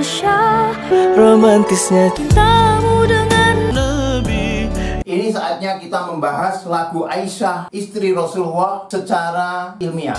Aisyah, romantisnya cintamu dengan Nabi. Ini saatnya kita membahas lagu Aisyah, istri Rasulullah, secara ilmiah.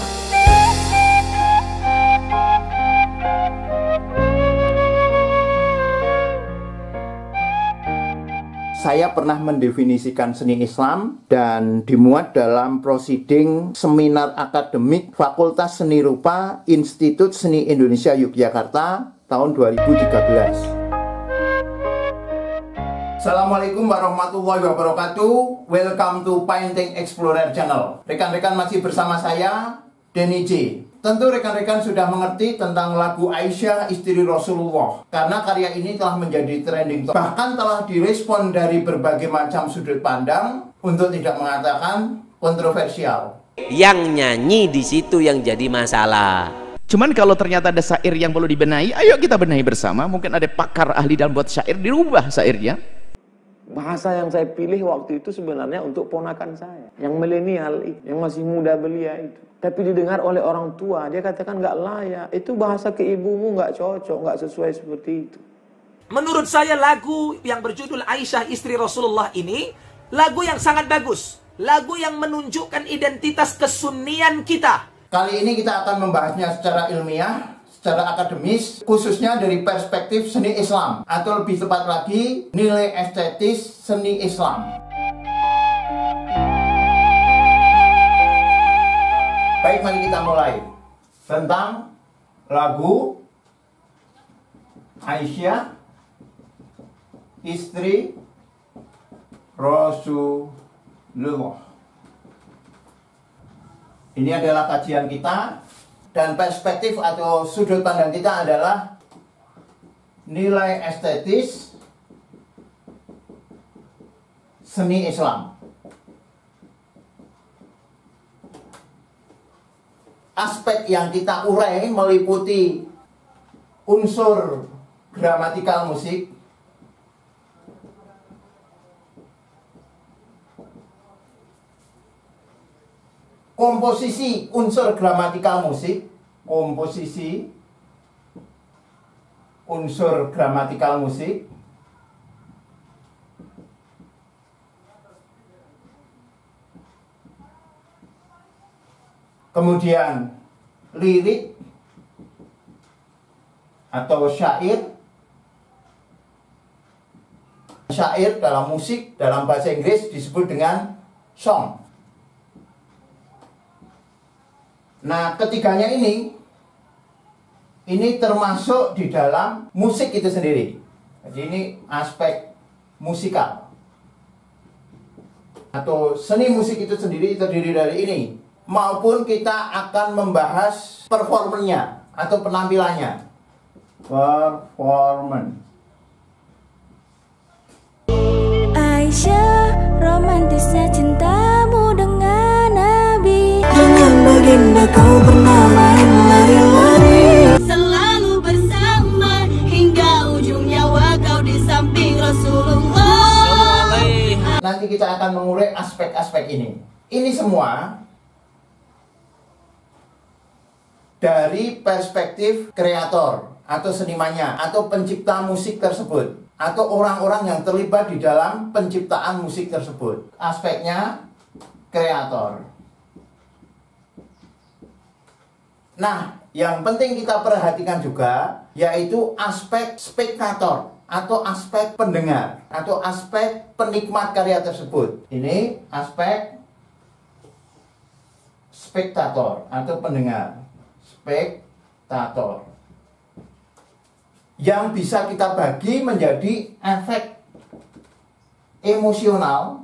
Saya pernah mendefinisikan seni Islam dan dimuat dalam prosiding seminar akademik Fakultas Seni Rupa Institut Seni Indonesia Yogyakarta tahun 2013. Assalamualaikum warahmatullahi wabarakatuh. Welcome to Painting Explorer Channel. Rekan-rekan masih bersama saya, Denny J. Tentu rekan-rekan sudah mengerti tentang lagu Aisyah, istri Rasulullah, karena karya ini telah menjadi trending, bahkan telah direspon dari berbagai macam sudut pandang, untuk tidak mengatakan kontroversial. Yang nyanyi di situ yang jadi masalah. Cuman kalau ternyata ada syair yang perlu dibenahi, ayo kita benahi bersama. Mungkin ada pakar ahli dalam buat syair, dirubah syairnya. Bahasa yang saya pilih waktu itu sebenarnya untuk ponakan saya, yang milenial, yang masih muda belia itu. Tapi didengar oleh orang tua, dia katakan nggak layak. Itu bahasa ke ibumu nggak cocok, nggak sesuai seperti itu. Menurut saya lagu yang berjudul Aisyah istri Rasulullah ini lagu yang sangat bagus, lagu yang menunjukkan identitas kesunnian kita. Kali ini kita akan membahasnya secara ilmiah, secara akademis, khususnya dari perspektif seni Islam, atau lebih tepat lagi nilai estetis seni Islam. Baik, mari kita mulai tentang lagu Aisyah, istri Rasulullah. Ini adalah kajian kita, dan perspektif atau sudut pandang kita adalah nilai estetis seni Islam. Aspek yang kita urai meliputi unsur gramatikal musik, komposisi unsur gramatikal musik, komposisi unsur gramatikal musik, kemudian lirik atau syair. Syair dalam musik, dalam bahasa Inggris disebut dengan song. Nah, ketiganya ini termasuk di dalam musik itu sendiri. Jadi ini aspek musikal atau seni musik itu sendiri terdiri dari ini. Maupun kita akan membahas performanya atau penampilannya. Performance. Aisyah, romantisnya cintamu dengan Nabi. Dengan baginda kau pernah main lari-lari, selalu bersama hingga ujung nyawa kau di samping Rasulullah. Nanti kita akan mengurai aspek-aspek ini. Ini semua dari perspektif kreator atau senimannya atau pencipta musik tersebut atau orang-orang yang terlibat di dalam penciptaan musik tersebut. Aspeknya kreator. Nah, yang penting kita perhatikan juga yaitu aspek spektator atau aspek pendengar atau aspek penikmat karya tersebut. Ini aspek spektator atau pendengar. Spektator yang bisa kita bagi menjadi efek emosional,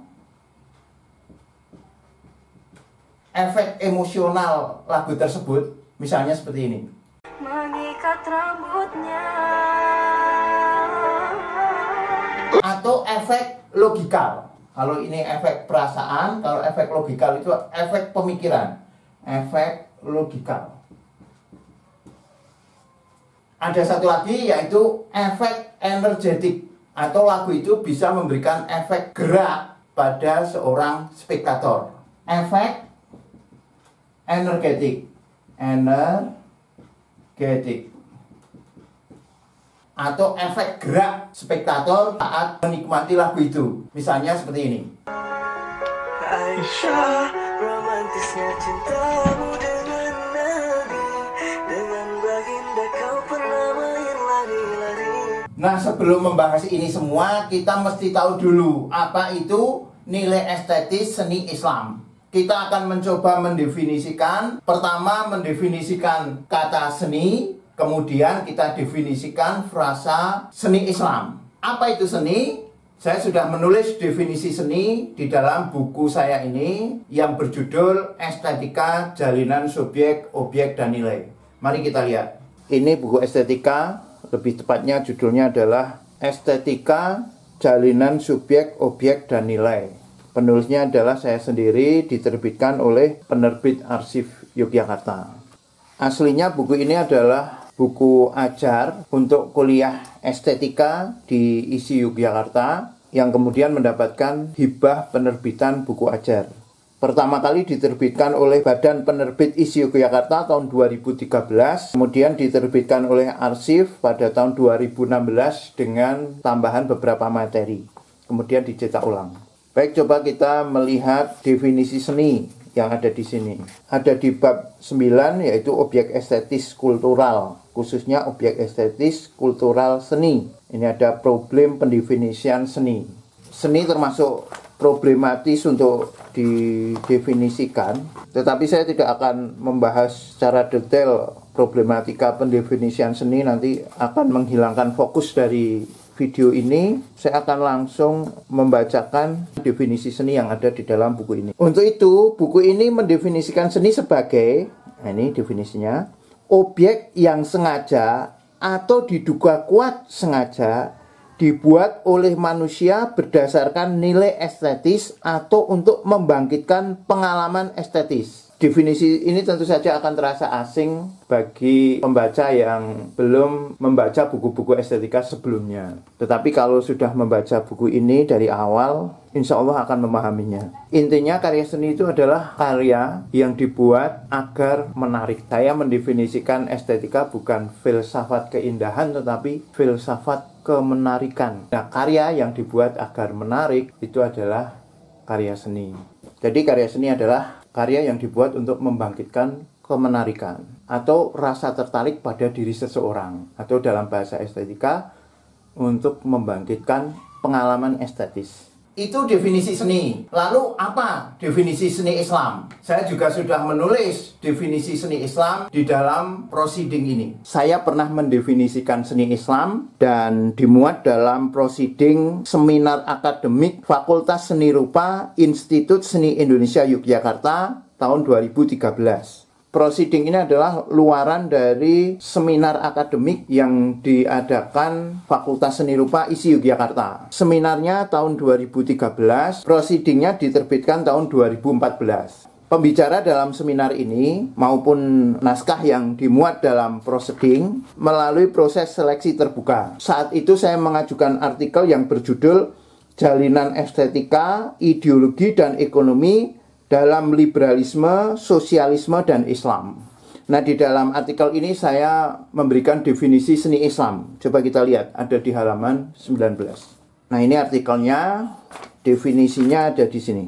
lagu tersebut, misalnya seperti ini. Mengikat rambutnya. Atau efek logikal. Kalau ini efek perasaan, kalau efek logikal itu efek pemikiran, efek logikal. Ada satu lagi yaitu efek energetik, atau lagu itu bisa memberikan efek gerak pada seorang spektator. Efek energetik. atau efek gerak spektator saat menikmati lagu itu. Misalnya seperti ini. Aisyah, romantisnya cintamu dengan Nabi, dengan baginda kau pernah main lari-lari. Nah, sebelum membahas ini semua, kita mesti tahu dulu apa itu nilai estetis seni Islam. Kita akan mencoba mendefinisikan. Pertama, mendefinisikan kata seni. Kemudian kita definisikan frasa seni Islam. Apa itu seni? Saya sudah menulis definisi seni di dalam buku saya ini yang berjudul Estetika Jalinan Subjek, Objek, dan Nilai. Mari kita lihat. Ini buku estetika, lebih tepatnya judulnya adalah Estetika Jalinan Subjek, Objek, dan Nilai. Penulisnya adalah saya sendiri, diterbitkan oleh penerbit Arsif Yogyakarta. Aslinya buku ini adalah buku ajar untuk kuliah estetika di ISI Yogyakarta yang kemudian mendapatkan hibah penerbitan buku ajar. Pertama kali diterbitkan oleh Badan Penerbit ISI Yogyakarta tahun 2013, kemudian diterbitkan oleh Arsif pada tahun 2016 dengan tambahan beberapa materi, kemudian dicetak ulang. Baik, coba kita melihat definisi seni yang ada di sini. Ada di bab 9, yaitu objek estetis kultural, khususnya objek estetis kultural seni. Ini ada problem pendefinisian seni. Seni termasuk problematis untuk didefinisikan, tetapi saya tidak akan membahas secara detail problematika pendefinisian seni, nanti akan menghilangkan fokus dari video ini. Saya akan langsung membacakan definisi seni yang ada di dalam buku ini. Untuk itu, buku ini mendefinisikan seni sebagai, ini definisinya, objek yang sengaja atau diduga kuat sengaja dibuat oleh manusia berdasarkan nilai estetis atau untuk membangkitkan pengalaman estetis. Definisi ini tentu saja akan terasa asing bagi pembaca yang belum membaca buku-buku estetika sebelumnya. Tetapi kalau sudah membaca buku ini dari awal, insya Allah akan memahaminya. Intinya karya seni itu adalah karya yang dibuat agar menarik. Saya mendefinisikan estetika bukan filsafat keindahan, tetapi filsafat kemenarikan. Nah, karya yang dibuat agar menarik itu adalah karya seni. Jadi karya seni adalah karya yang dibuat untuk membangkitkan kemenarikan atau rasa tertarik pada diri seseorang, atau dalam bahasa estetika untuk membangkitkan pengalaman estetis. Itu definisi seni. Lalu apa definisi seni Islam? Saya juga sudah menulis definisi seni Islam di dalam proceeding ini. Saya pernah mendefinisikan seni Islam dan dimuat dalam proceeding seminar akademik Fakultas Seni Rupa Institut Seni Indonesia Yogyakarta tahun 2013. Proceeding ini adalah luaran dari seminar akademik yang diadakan Fakultas Seni Rupa ISI Yogyakarta. Seminarnya tahun 2013, proceedingnya diterbitkan tahun 2014. Pembicara dalam seminar ini maupun naskah yang dimuat dalam proceeding melalui proses seleksi terbuka. Saat itu saya mengajukan artikel yang berjudul Jalinan Estetika, Ideologi dan Ekonomi dalam Liberalisme, Sosialisme, dan Islam. Nah, di dalam artikel ini saya memberikan definisi seni Islam. Coba kita lihat, ada di halaman 19. Nah, ini artikelnya, definisinya ada di sini.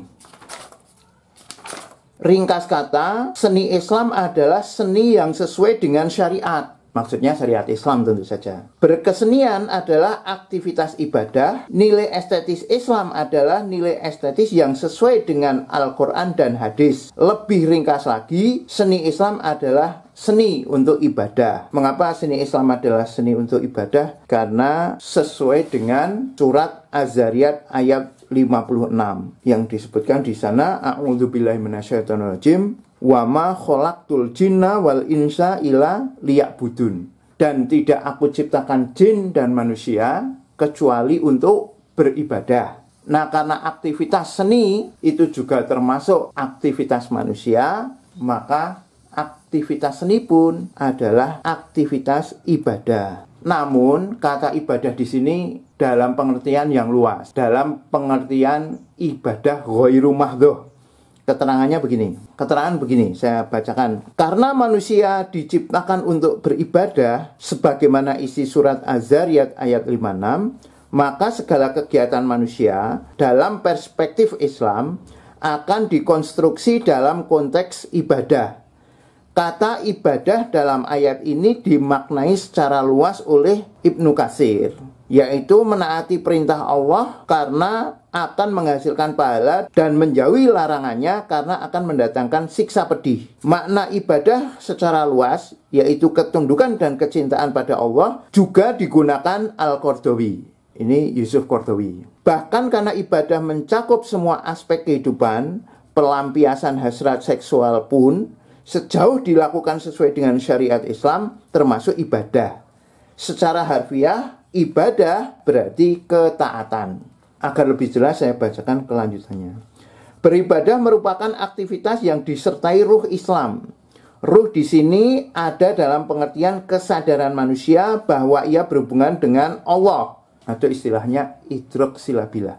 Ringkas kata, seni Islam adalah seni yang sesuai dengan syariat. Maksudnya syariat Islam tentu saja. Berkesenian adalah aktivitas ibadah. Nilai estetis Islam adalah nilai estetis yang sesuai dengan Al-Quran dan hadis. Lebih ringkas lagi, seni Islam adalah seni untuk ibadah. Mengapa seni Islam adalah seni untuk ibadah? Karena sesuai dengan surat Az-Zariyat ayat 56 yang disebutkan di sana, a'udzubillahi minasyaitonirrajim, wa ma khalaqtul jinna wal insa illa liya'budun. Dan tidak aku ciptakan jin dan manusia kecuali untuk beribadah. Nah, karena aktivitas seni itu juga termasuk aktivitas manusia, maka aktivitas seni pun adalah aktivitas ibadah. Namun, kata ibadah di sini dalam pengertian yang luas, dalam pengertian ibadah ghairu mahdhuh. Keterangannya begini. Keterangan begini, saya bacakan. Karena manusia diciptakan untuk beribadah sebagaimana isi surat Az-Zariyat ayat 56, maka segala kegiatan manusia dalam perspektif Islam akan dikonstruksi dalam konteks ibadah. Kata ibadah dalam ayat ini dimaknai secara luas oleh Ibnu Katsir, yaitu menaati perintah Allah karena akan menghasilkan pahala dan menjauhi larangannya karena akan mendatangkan siksa pedih. Makna ibadah secara luas, yaitu ketundukan dan kecintaan pada Allah, juga digunakan Al-Qardawi. Ini Yusuf Qardawi. Bahkan karena ibadah mencakup semua aspek kehidupan, pelampiasan hasrat seksual pun, sejauh dilakukan sesuai dengan syariat Islam, termasuk ibadah. Secara harfiah, ibadah berarti ketaatan. Agar lebih jelas saya bacakan kelanjutannya. Beribadah merupakan aktivitas yang disertai ruh Islam. Ruh di sini ada dalam pengertian kesadaran manusia bahwa ia berhubungan dengan Allah, atau istilahnya idrok silabilah.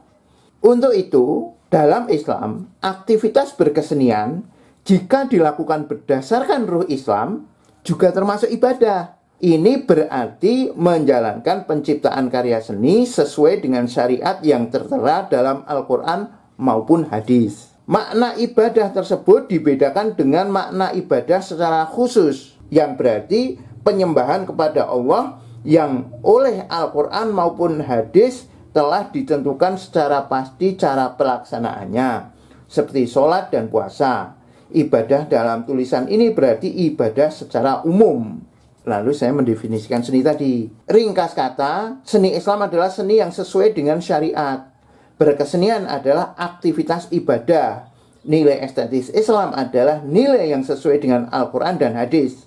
Untuk itu, dalam Islam, aktivitas berkesenian jika dilakukan berdasarkan ruh Islam juga termasuk ibadah. Ini berarti menjalankan penciptaan karya seni sesuai dengan syariat yang tertera dalam Al-Quran maupun hadis. Makna ibadah tersebut dibedakan dengan makna ibadah secara khusus, yang berarti penyembahan kepada Allah yang oleh Al-Quran maupun hadis telah ditentukan secara pasti cara pelaksanaannya, seperti sholat dan puasa. Ibadah dalam tulisan ini berarti ibadah secara umum. Lalu saya mendefinisikan seni tadi. Ringkas kata, seni Islam adalah seni yang sesuai dengan syariat. Berkesenian adalah aktivitas ibadah. Nilai estetis Islam adalah nilai yang sesuai dengan Al-Quran dan hadis.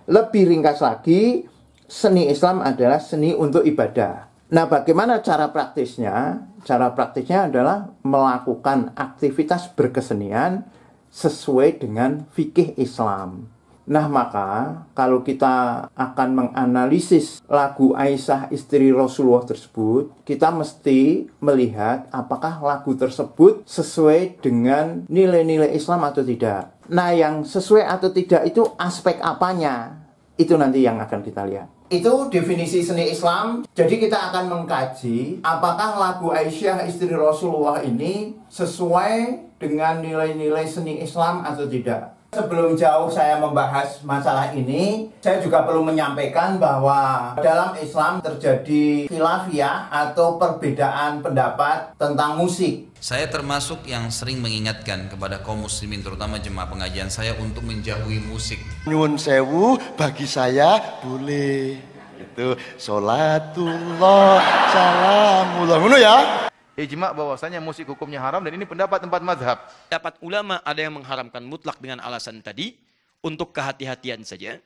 Lebih ringkas lagi, seni Islam adalah seni untuk ibadah. Nah, bagaimana cara praktisnya? Cara praktisnya adalah melakukan aktivitas berkesenian sesuai dengan fikih Islam. Nah, maka kalau kita akan menganalisis lagu Aisyah istri Rasulullah tersebut, kita mesti melihat apakah lagu tersebut sesuai dengan nilai-nilai Islam atau tidak. Nah, yang sesuai atau tidak itu aspek apanya? Itu nanti yang akan kita lihat. Itu definisi seni Islam. Jadi kita akan mengkaji apakah lagu Aisyah istri Rasulullah ini sesuai dengan nilai-nilai seni Islam atau tidak. Sebelum jauh saya membahas masalah ini, saya juga perlu menyampaikan bahwa dalam Islam terjadi khilafiyah atau perbedaan pendapat tentang musik. Saya termasuk yang sering mengingatkan kepada kaum muslimin, terutama jemaah pengajian saya, untuk menjauhi musik. Nyuwun sewu, bagi saya boleh. Itu sholatullah, salamullah. Ngono ya? Ijma bahwasanya musik hukumnya haram, dan ini pendapat 4 mazhab. Pendapat ulama ada yang mengharamkan mutlak dengan alasan tadi untuk kehati-hatian saja.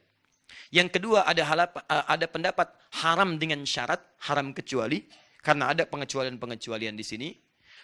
Yang kedua ada pendapat haram dengan syarat, haram kecuali, karena ada pengecualian-pengecualian di sini.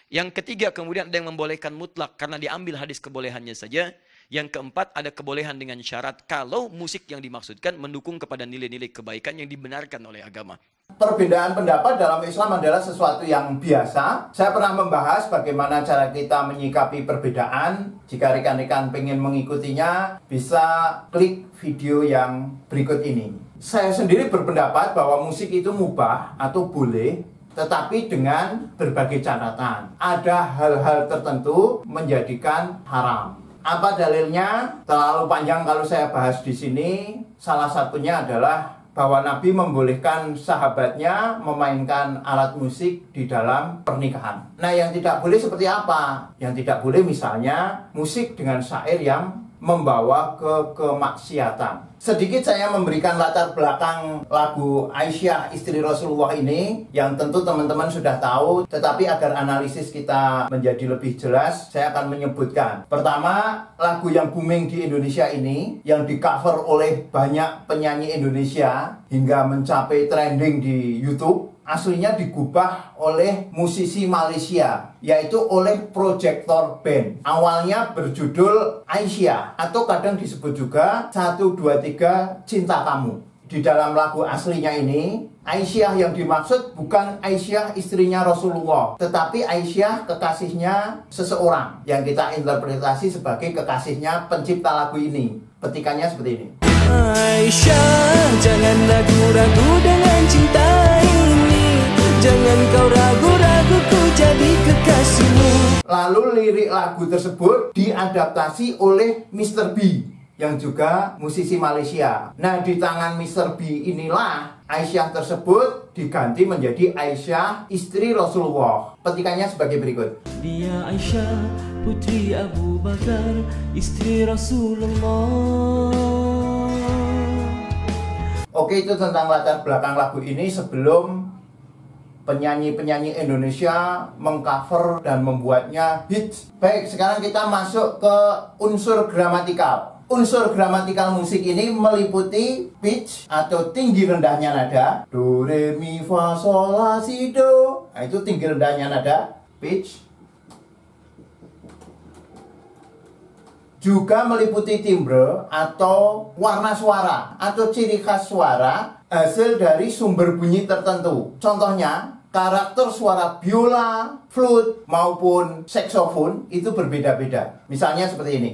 Yang ketiga kemudian ada yang membolehkan mutlak karena diambil hadis kebolehannya saja. Yang keempat ada kebolehan dengan syarat kalau musik yang dimaksudkan mendukung kepada nilai-nilai kebaikan yang dibenarkan oleh agama. Perbedaan pendapat dalam Islam adalah sesuatu yang biasa. Saya pernah membahas bagaimana cara kita menyikapi perbedaan. Jika rekan-rekan pengen mengikutinya, bisa klik video yang berikut ini. Saya sendiri berpendapat bahwa musik itu mubah atau boleh, tetapi dengan berbagai catatan. Ada hal-hal tertentu menjadikan haram. Apa dalilnya? Terlalu panjang kalau saya bahas di sini. Salah satunya adalah bahwa Nabi membolehkan sahabatnya memainkan alat musik di dalam pernikahan. Nah, yang tidak boleh seperti apa? Yang tidak boleh misalnya musik dengan syair yang membawa ke kemaksiatan. Sedikit saya memberikan latar belakang lagu Aisyah istri Rasulullah ini yang tentu teman-teman sudah tahu, tetapi agar analisis kita menjadi lebih jelas, saya akan menyebutkan. Pertama, lagu yang booming di Indonesia ini yang di-cover oleh banyak penyanyi Indonesia hingga mencapai trending di YouTube, aslinya digubah oleh musisi Malaysia, yaitu oleh Projector Band. Awalnya berjudul Aisyah, atau kadang disebut juga 1, 2, 3 Cinta Kamu. Di dalam lagu aslinya ini, Aisyah yang dimaksud bukan Aisyah istrinya Rasulullah, tetapi Aisyah kekasihnya seseorang yang kita interpretasi sebagai kekasihnya pencipta lagu ini. Petikannya seperti ini. Aisyah, jangan ragu-ragu dengan cinta ini. Jangan kau ragu-ragu, ku jadi kekasihmu. Lalu lirik lagu tersebut diadaptasi oleh Mr. B yang juga musisi Malaysia. Nah, di tangan Mr. B inilah Aisyah tersebut diganti menjadi Aisyah istri Rasulullah. Petikannya sebagai berikut. Dia Aisyah, putri Abu Bakar, istri Rasulullah. Oke, itu tentang latar belakang lagu ini sebelum penyanyi-penyanyi Indonesia mengcover dan membuatnya hits. Baik, sekarang kita masuk ke unsur gramatikal. Unsur gramatikal musik ini meliputi pitch atau tinggi rendahnya nada. Do, re, mi, fa, sol, la, si, do. Nah, itu tinggi rendahnya nada, pitch. Juga meliputi timbre atau warna suara atau ciri khas suara hasil dari sumber bunyi tertentu. Contohnya, karakter suara biola, flute, maupun saksofon itu berbeda-beda. Misalnya seperti ini.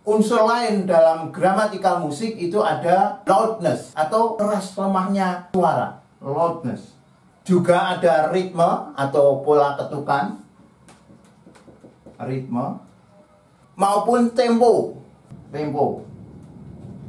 Unsur lain dalam gramatikal musik itu ada loudness atau keras lemahnya suara, loudness. Juga ada ritme atau pola ketukan, ritme, maupun tempo.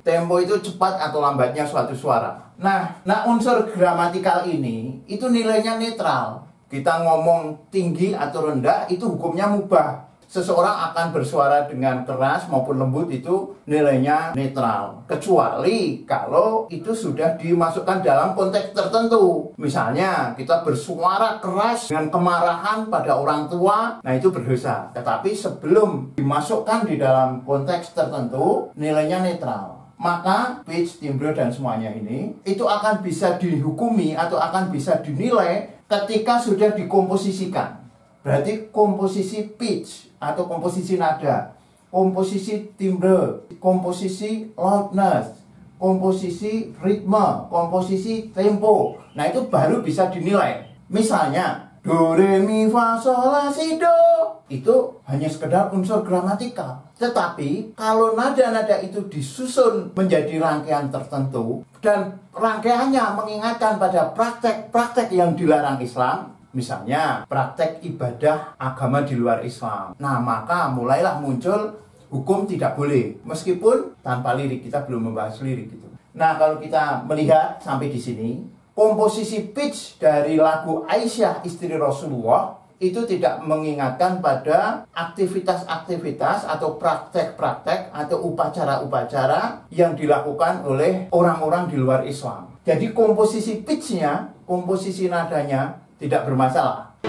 Tempo itu cepat atau lambatnya suatu suara. Nah, unsur gramatikal ini itu nilainya netral. Kita ngomong tinggi atau rendah itu hukumnya mubah. Seseorang akan bersuara dengan keras maupun lembut itu nilainya netral. Kecuali kalau itu sudah dimasukkan dalam konteks tertentu. Misalnya kita bersuara keras dengan kemarahan pada orang tua, nah itu berdosa. Tetapi sebelum dimasukkan di dalam konteks tertentu, nilainya netral. Maka pitch, timbre, dan semuanya ini itu akan bisa dihukumi atau akan bisa dinilai ketika sudah dikomposisikan. Berarti komposisi pitch atau komposisi nada, komposisi timbre, komposisi loudness, komposisi ritme, komposisi tempo. Nah, itu baru bisa dinilai. Misalnya, do, re, mi, fa, sol, la, si, do. Itu hanya sekedar unsur gramatikal. Tetapi, kalau nada-nada itu disusun menjadi rangkaian tertentu, dan rangkaiannya mengingatkan pada praktek-praktek yang dilarang Islam, misalnya praktek ibadah agama di luar Islam. Nah, maka mulailah muncul hukum tidak boleh. Meskipun tanpa lirik, kita belum membahas lirik gitu. Nah, kalau kita melihat sampai di sini, komposisi pitch dari lagu Aisyah istri Rasulullah itu tidak mengingatkan pada aktivitas-aktivitas atau praktek-praktek atau upacara-upacara yang dilakukan oleh orang-orang di luar Islam. Jadi komposisi pitch-nya, komposisi nadanya tidak bermasalah.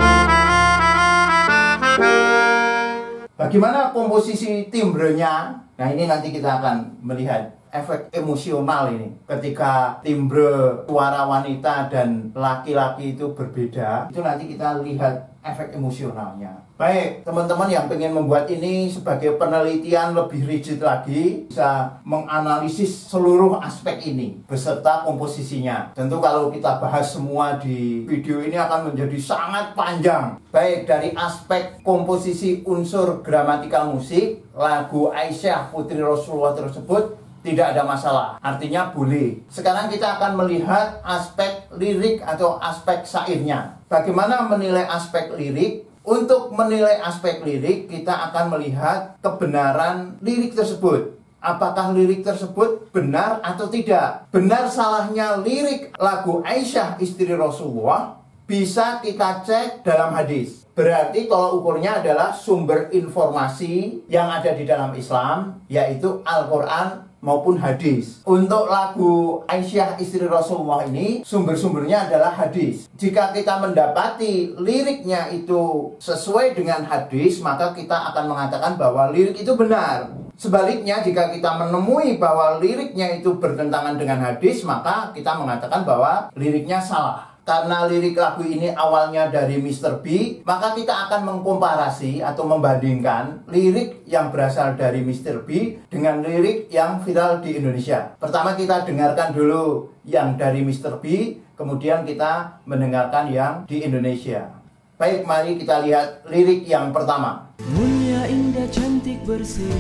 Bagaimana komposisi timbrenya? Nah, ini nanti kita akan melihat efek emosional ini. Ketika timbre suara wanita dan laki-laki itu berbeda, itu nanti kita lihat efek emosionalnya. Baik, teman-teman yang pengen membuat ini sebagai penelitian lebih rigid lagi, bisa menganalisis seluruh aspek ini beserta komposisinya. Tentu kalau kita bahas semua di video ini akan menjadi sangat panjang. Baik, dari aspek komposisi unsur gramatikal musik, lagu Aisyah putri Rasulullah tersebut tidak ada masalah, artinya boleh. Sekarang kita akan melihat aspek lirik atau aspek syairnya. Bagaimana menilai aspek lirik? Untuk menilai aspek lirik, kita akan melihat kebenaran lirik tersebut. Apakah lirik tersebut benar atau tidak? Benar salahnya lirik lagu Aisyah istri Rasulullah bisa kita cek dalam hadis. Berarti tolak ukurnya adalah sumber informasi yang ada di dalam Islam, yaitu Al-Quran maupun hadis. Untuk lagu Aisyah istri Rasulullah ini sumber-sumbernya adalah hadis. Jika kita mendapati liriknya itu sesuai dengan hadis, maka kita akan mengatakan bahwa lirik itu benar. Sebaliknya, jika kita menemui bahwa liriknya itu bertentangan dengan hadis, maka kita mengatakan bahwa liriknya salah. karena lirik lagu ini awalnya dari Mr. B, maka kita akan mengkomparasi atau membandingkan lirik yang berasal dari Mr. B dengan lirik yang viral di Indonesia. Pertama kita dengarkan dulu yang dari Mr. B, kemudian kita mendengarkan yang di Indonesia. Baik, mari kita lihat lirik yang pertama. Mulia, indah, cantik, bersih,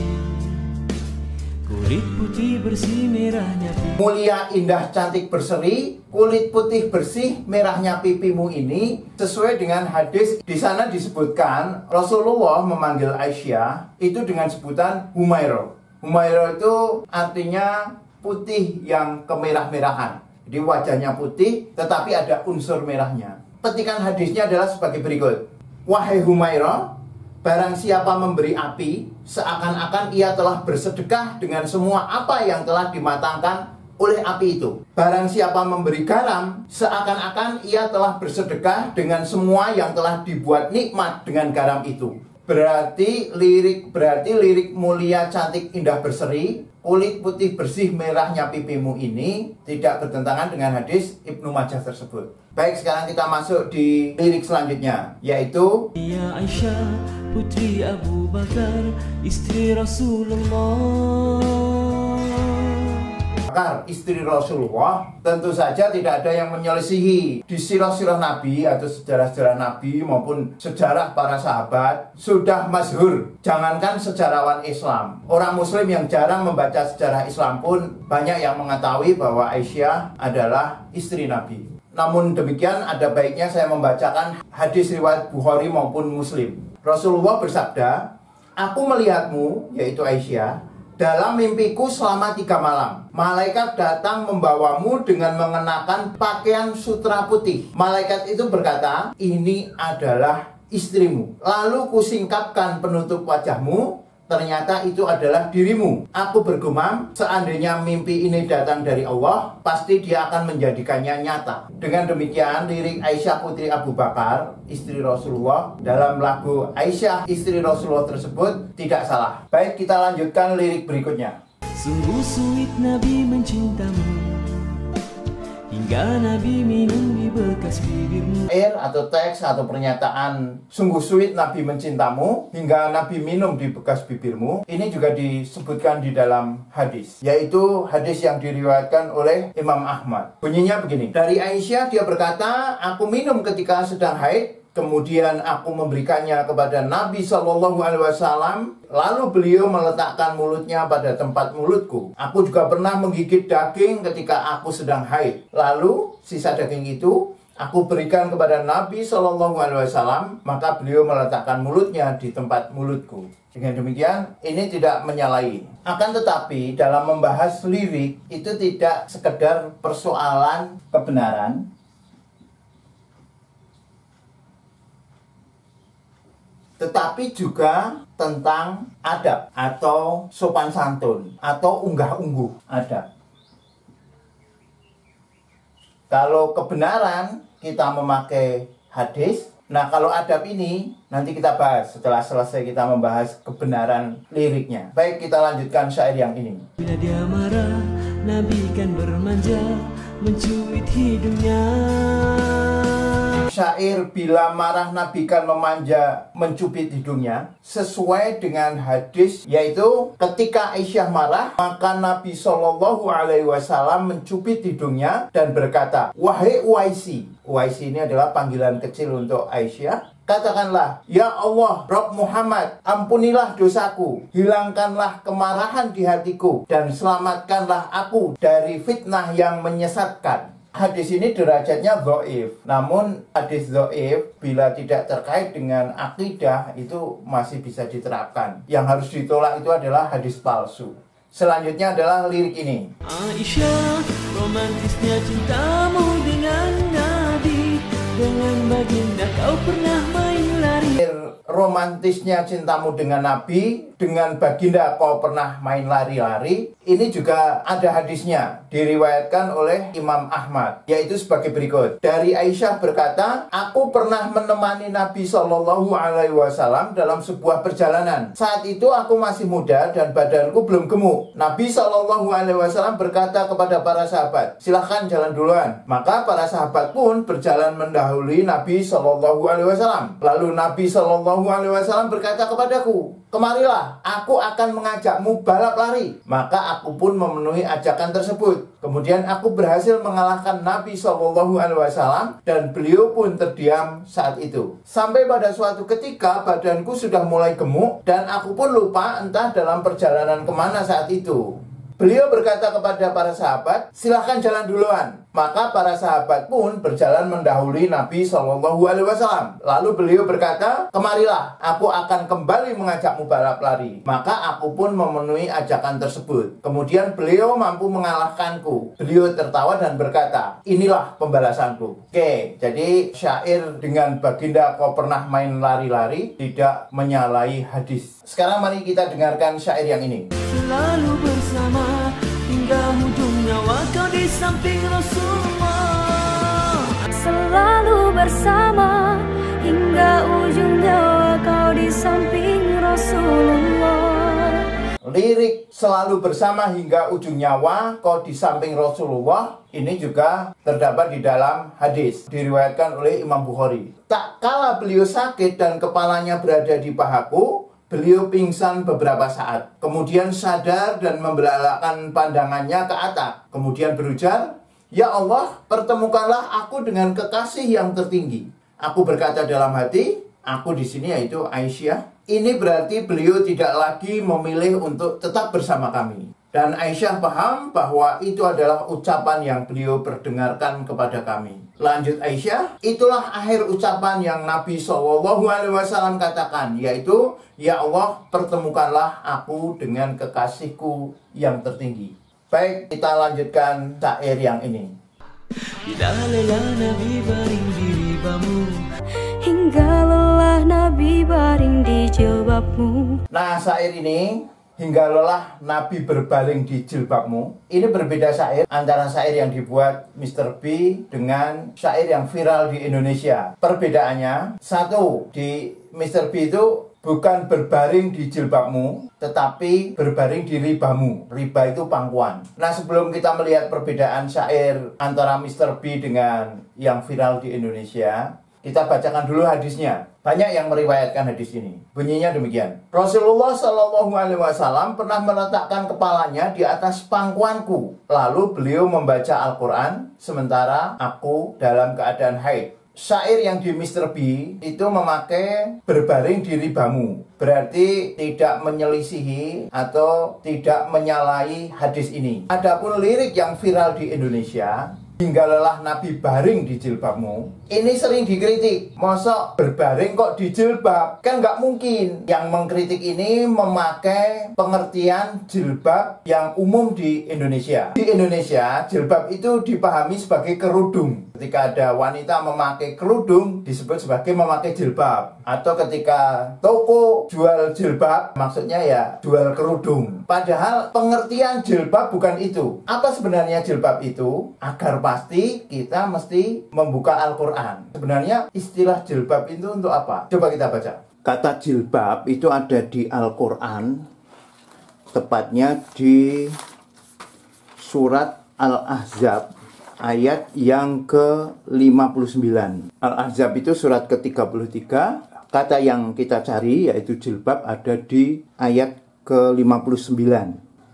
kulit putih bersih merahnya pipi. Mulia, indah, cantik, berseri, kulit putih bersih merahnya pipimu ini sesuai dengan hadis. Di sana disebutkan Rasulullah memanggil Aisyah itu dengan sebutan Humairah. Humairah itu artinya putih yang kemerah-merahan. Jadi wajahnya putih tetapi ada unsur merahnya. Petikan hadisnya adalah sebagai berikut. Wahai Humairah, barang siapa memberi api, seakan-akan ia telah bersedekah dengan semua apa yang telah dimatangkan oleh api itu. Barang siapa memberi garam, seakan-akan ia telah bersedekah dengan semua yang telah dibuat nikmat dengan garam itu. Berarti lirik mulia, cantik, indah, berseri, kulit putih bersih merahnya pipimu ini tidak bertentangan dengan hadis Ibnu Majah tersebut. Baik, sekarang kita masuk di lirik selanjutnya, yaitu Ya Aisyah, putri Abu Bakar, istri Rasulullah. Istri Rasulullah, tentu saja tidak ada yang menyelisihi. Di sirah-sirah Nabi atau sejarah-sejarah Nabi maupun sejarah para sahabat sudah masyhur. Jangankan sejarawan Islam, orang Muslim yang jarang membaca sejarah Islam pun banyak yang mengetahui bahwa Aisyah adalah istri Nabi. Namun demikian, ada baiknya saya membacakan hadis riwayat Bukhari maupun Muslim. Rasulullah bersabda, aku melihatmu, yaitu Aisyah, dalam mimpiku selama 3 malam. Malaikat datang membawamu dengan mengenakan pakaian sutra putih. Malaikat itu berkata, ini adalah istrimu. Lalu kusingkapkan penutup wajahmu, ternyata itu adalah dirimu. Aku bergumam, seandainya mimpi ini datang dari Allah, pasti dia akan menjadikannya nyata. Dengan demikian, lirik Aisyah putri Abu Bakar, istri Rasulullah, dalam lagu Aisyah istri Rasulullah tersebut tidak salah. Baik, kita lanjutkan lirik berikutnya. Sungguh sulit Nabi mencintamu, hingga Nabi minum di bekas bibirmu. Atau teks atau pernyataan sungguh sulit Nabi mencintamu hingga Nabi minum di bekas bibirmu, ini juga disebutkan di dalam hadis, yaitu hadis yang diriwayatkan oleh Imam Ahmad. Bunyinya begini, dari Aisyah dia berkata, aku minum ketika sedang haid, kemudian aku memberikannya kepada Nabi SAW, lalu beliau meletakkan mulutnya pada tempat mulutku. Aku juga pernah menggigit daging ketika aku sedang haid. Lalu sisa daging itu aku berikan kepada Nabi SAW, maka beliau meletakkan mulutnya di tempat mulutku. Dengan demikian, ini tidak menyalahi. Akan tetapi, dalam membahas lirik, itu tidak sekedar persoalan kebenaran, tetapi juga tentang adab atau sopan santun atau unggah-ungguh adab. Kalau kebenaran kita memakai hadis, nah kalau adab ini nanti kita bahas setelah selesai kita membahas kebenaran liriknya. Baik, kita lanjutkan syair yang ini. Bila dia marah, Nabi kan bermanja, mencubit hidungnya. Syair bila marah Nabi kan memanja, mencubit hidungnya, sesuai dengan hadis, yaitu ketika Aisyah marah, maka Nabi SAW mencubit hidungnya dan berkata, wahai Uwaisi. Uwaisi ini adalah panggilan kecil untuk Aisyah. Katakanlah, ya Allah, Rabb Muhammad, ampunilah dosaku, hilangkanlah kemarahan di hatiku, dan selamatkanlah aku dari fitnah yang menyesatkan. Hadis ini derajatnya dhaif. Namun hadis dhaif bila tidak terkait dengan akidah itu masih bisa diterapkan. Yang harus ditolak itu adalah hadis palsu. Selanjutnya adalah lirik ini. Aisyah, romantisnya cintamu dengan Nabi, dengan baginda kau pernah main lari. romantisnya cintamu dengan Nabi, dengan baginda kau pernah main lari-lari. Ini juga ada hadisnya, diriwayatkan oleh Imam Ahmad, yaitu sebagai berikut. Dari Aisyah berkata, aku pernah menemani Nabi SAW dalam sebuah perjalanan. Saat itu aku masih muda dan badanku belum gemuk. Nabi SAW berkata kepada para sahabat, silahkan jalan duluan. Maka para sahabat pun berjalan mendahului Nabi SAW. Lalu Nabi SAW berkata kepadaku, kemarilah, aku akan mengajakmu balap lari. Maka aku pun memenuhi ajakan tersebut. Kemudian aku berhasil mengalahkan Nabi SAW dan beliau pun terdiam saat itu. Sampai pada suatu ketika badanku sudah mulai gemuk dan aku pun lupa entah dalam perjalanan kemana saat itu. Beliau berkata kepada para sahabat, silahkan jalan duluan. Maka para sahabat pun berjalan mendahului Nabi SAW. Lalu beliau berkata, kemarilah, aku akan kembali mengajakmu balap lari. Maka aku pun memenuhi ajakan tersebut. Kemudian beliau mampu mengalahkanku. Beliau tertawa dan berkata, inilah pembalasanku. Oke, jadi syair dengan baginda kau pernah main lari-lari tidak menyalahi hadis. Sekarang mari kita dengarkan syair yang ini. Selalu bersama hingga ujung nyawa kau di samping Rasulullah. Selalu bersama hingga ujung nyawa kau di samping Rasulullah. Lirik selalu bersama hingga ujung nyawa kau di samping Rasulullah ini juga terdapat di dalam hadis, diriwayatkan oleh Imam Bukhari. Tak kala beliau sakit dan kepalanya berada di pahaku, beliau pingsan beberapa saat. Kemudian sadar dan membelalakkan pandangannya ke atap. Kemudian berujar, ya Allah, pertemukanlah aku dengan kekasih yang tertinggi. Aku berkata dalam hati, aku di sini yaitu Aisyah. Ini berarti beliau tidak lagi memilih untuk tetap bersama kami. Dan Aisyah paham bahwa itu adalah ucapan yang beliau perdengarkan kepada kami. Lanjut Aisyah, itulah akhir ucapan yang Nabi SAW katakan, yaitu, ya Allah, pertemukanlah aku dengan kekasihku yang tertinggi. Baik, kita lanjutkan syair yang ini. Bila lelah Nabi baring di ribamu, hingga lelah Nabi baring di jilbabmu. Nah, syair ini, hingga lelah Nabi berbaring di jilbabmu, ini berbeda syair antara syair yang dibuat Mr. B dengan syair yang viral di Indonesia. Perbedaannya, satu, di Mr. B itu bukan berbaring di jilbabmu, tetapi berbaring di ribamu. Riba itu pangkuan. Nah, sebelum kita melihat perbedaan syair antara Mr. B dengan yang viral di Indonesia, kita bacakan dulu hadisnya. Banyak yang meriwayatkan hadis ini. Bunyinya demikian. Rasulullah SAW pernah meletakkan kepalanya di atas pangkuanku. Lalu beliau membaca Al-Quran, sementara aku dalam keadaan haid. Syair yang di Mr. B itu memakai berbaring di ribamu. Berarti tidak menyelisihi atau tidak menyalahi hadis ini. Adapun lirik yang viral di Indonesia, hingga lelah Nabi baring di jilbabmu, ini sering dikritik. Mosok berbaring kok di jilbab? Kan nggak mungkin. Yang mengkritik ini memakai pengertian jilbab yang umum di Indonesia. Di Indonesia, jilbab itu dipahami sebagai kerudung. Ketika ada wanita memakai kerudung, disebut sebagai memakai jilbab. Atau ketika toko jual jilbab, maksudnya ya jual kerudung. Padahal pengertian jilbab bukan itu. Apa sebenarnya jilbab itu? Agar pasti kita mesti membuka Al-Quran. Sebenarnya istilah jilbab itu untuk apa? Coba kita baca. Kata jilbab itu ada di Al-Quran, tepatnya di surat Al-Ahzab ayat yang ke-59. Al-Ahzab itu surat ke-33. Kata yang kita cari yaitu jilbab ada di ayat ke-59.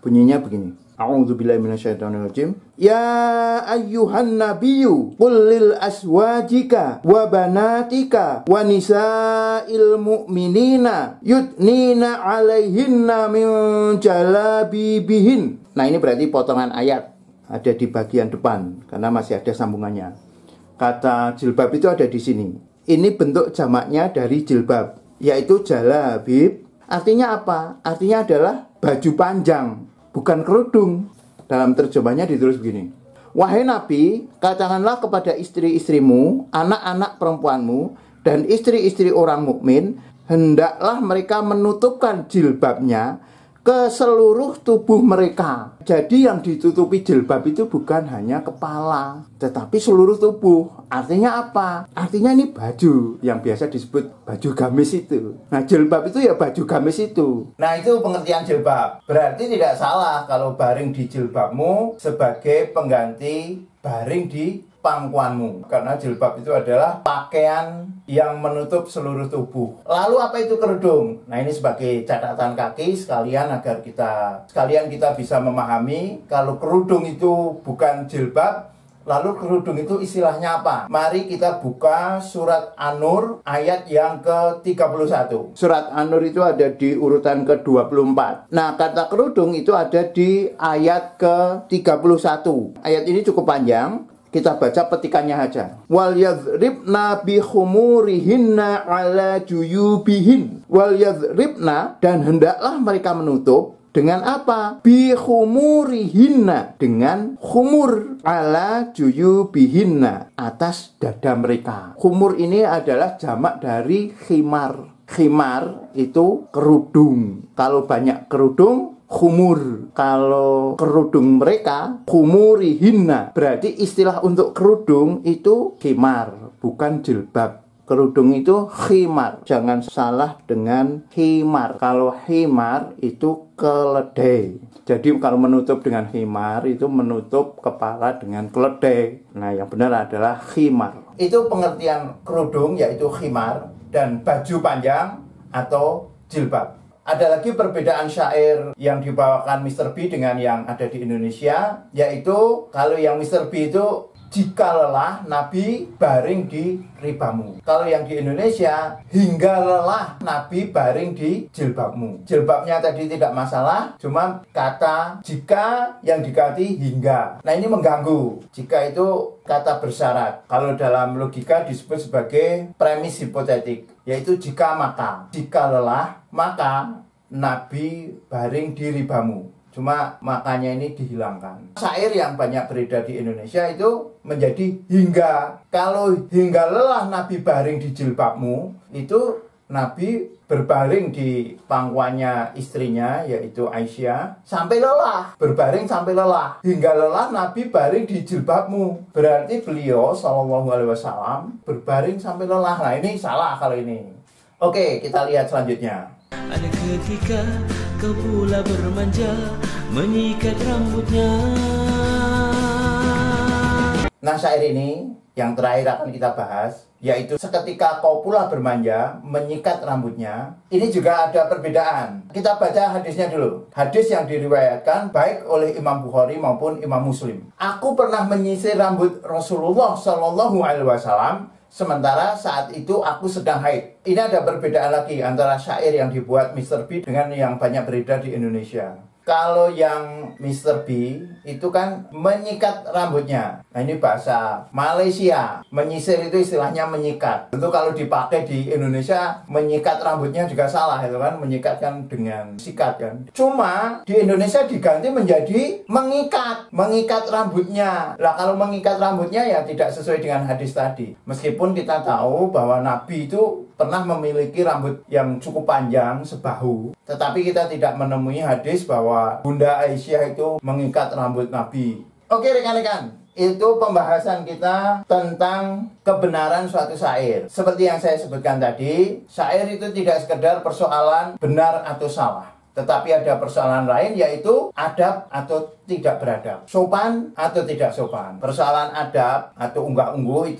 Bunyinya begini. A'udzubillahi minasyaitonirrajim. Ya ayyuhan nabiyyu qul lil aswajika wa banatika wa nisa'il mu'minina yudnina 'alaihinna min jalabibihin. Nah, ini berarti potongan ayat ada di bagian depan karena masih ada sambungannya. Kata jilbab itu ada di sini. Ini bentuk jamaknya dari jilbab, yaitu jalabib. Artinya apa? Artinya adalah baju panjang, bukan kerudung. Dalam terjemahnya ditulis begini. Wahai Nabi, katakanlah kepada istri-istrimu, anak-anak perempuanmu, dan istri-istri orang mukmin, hendaklah mereka menutupkan jilbabnya ke seluruh tubuh mereka. Jadi yang ditutupi jilbab itu bukan hanya kepala, tetapi seluruh tubuh. Artinya apa? Artinya ini baju yang biasa disebut baju gamis itu. Nah, jilbab itu ya baju gamis itu. Nah, itu pengertian jilbab. Berarti tidak salah kalau baring di jilbabmu sebagai pengganti baring di pangkuanmu, karena jilbab itu adalah pakaian yang menutup seluruh tubuh. Lalu apa itu kerudung? Nah, ini sebagai catatan kaki sekalian agar kita bisa memahami kalau kerudung itu bukan jilbab. Lalu kerudung itu istilahnya apa? Mari kita buka surat An-Nur ayat yang ke-31. Surat An-Nur itu ada di urutan ke-24. Nah, kata kerudung itu ada di ayat ke-31. Ayat ini cukup panjang. Kita baca petikannya aja. Wal yadhribna bi khumurihinna ala juyubihin. Wal yadhribna, dan hendaklah mereka menutup dengan apa? Bi khumurihinna, dengan khumur, ala juyubihinna, atas dada mereka. Khumur ini adalah jamak dari khimar. Khimar itu kerudung. Kalau banyak kerudung, khumur. Kalau kerudung mereka, khumurihinna. Berarti istilah untuk kerudung itu khimar, bukan jilbab. Kerudung itu khimar. Jangan salah dengan himar. Kalau himar itu keledai. Jadi kalau menutup dengan himar itu menutup kepala dengan keledai. Nah, yang benar adalah khimar. Itu pengertian kerudung, yaitu khimar, dan baju panjang atau jilbab. Ada lagi perbedaan syair yang dibawakan Mr. B dengan yang ada di Indonesia, yaitu kalau yang Mr. B itu jika lelah Nabi baring di ribamu. Kalau yang di Indonesia, hingga lelah Nabi baring di jilbabmu. Jilbabnya tadi tidak masalah, cuma kata jika yang diganti hingga. Nah, ini mengganggu. Jika itu kata bersyarat. Kalau dalam logika disebut sebagai premis hipotetik, yaitu jika maka. Jika lelah, maka Nabi baring di ribamu. Cuma makanya ini dihilangkan. Syair yang banyak beredar di Indonesia itu menjadi hingga. Kalau hingga lelah Nabi baring di jilbabmu, itu Nabi berbaring di pangkuannya istrinya, yaitu Aisyah, sampai lelah. Berbaring sampai lelah. Hingga lelah Nabi baring di jilbabmu. Berarti beliau SAW berbaring sampai lelah. Nah, ini salah kalau ini. Oke, kita lihat selanjutnya. Ada ketika kau pula bermanja menyikat rambutnya. Nah, syair ini yang terakhir akan kita bahas, yaitu seketika kau pula bermanja menyikat rambutnya. Ini juga ada perbedaan. Kita baca hadisnya dulu. Hadis yang diriwayatkan baik oleh Imam Bukhari maupun Imam Muslim. Aku pernah menyisir rambut Rasulullah SAW, sementara saat itu aku sedang haid. Ini ada perbedaan lagi antara syair yang dibuat Mr. B dengan yang banyak beredar di Indonesia. Kalau yang Mr. B itu kan menyikat rambutnya. Nah, ini bahasa Malaysia. Menyisir itu istilahnya menyikat. Tentu kalau dipakai di Indonesia, menyikat rambutnya juga salah, itu kan. Menyikat kan dengan sikat kan. Cuma di Indonesia diganti menjadi mengikat. Mengikat rambutnya. Lah, kalau mengikat rambutnya ya tidak sesuai dengan hadis tadi. Meskipun kita tahu bahwa Nabi itu pernah memiliki rambut yang cukup panjang sebahu, tetapi kita tidak menemui hadis bahwa Bunda Aisyah itu mengikat rambut Nabi. Oke rekan-rekan, itu pembahasan kita tentang kebenaran suatu syair. Seperti yang saya sebutkan tadi, syair itu tidak sekedar persoalan benar atau salah, tetapi ada persoalan lain, yaitu adab atau tidak beradab, sopan atau tidak sopan. Persoalan adab atau unggah-ungguh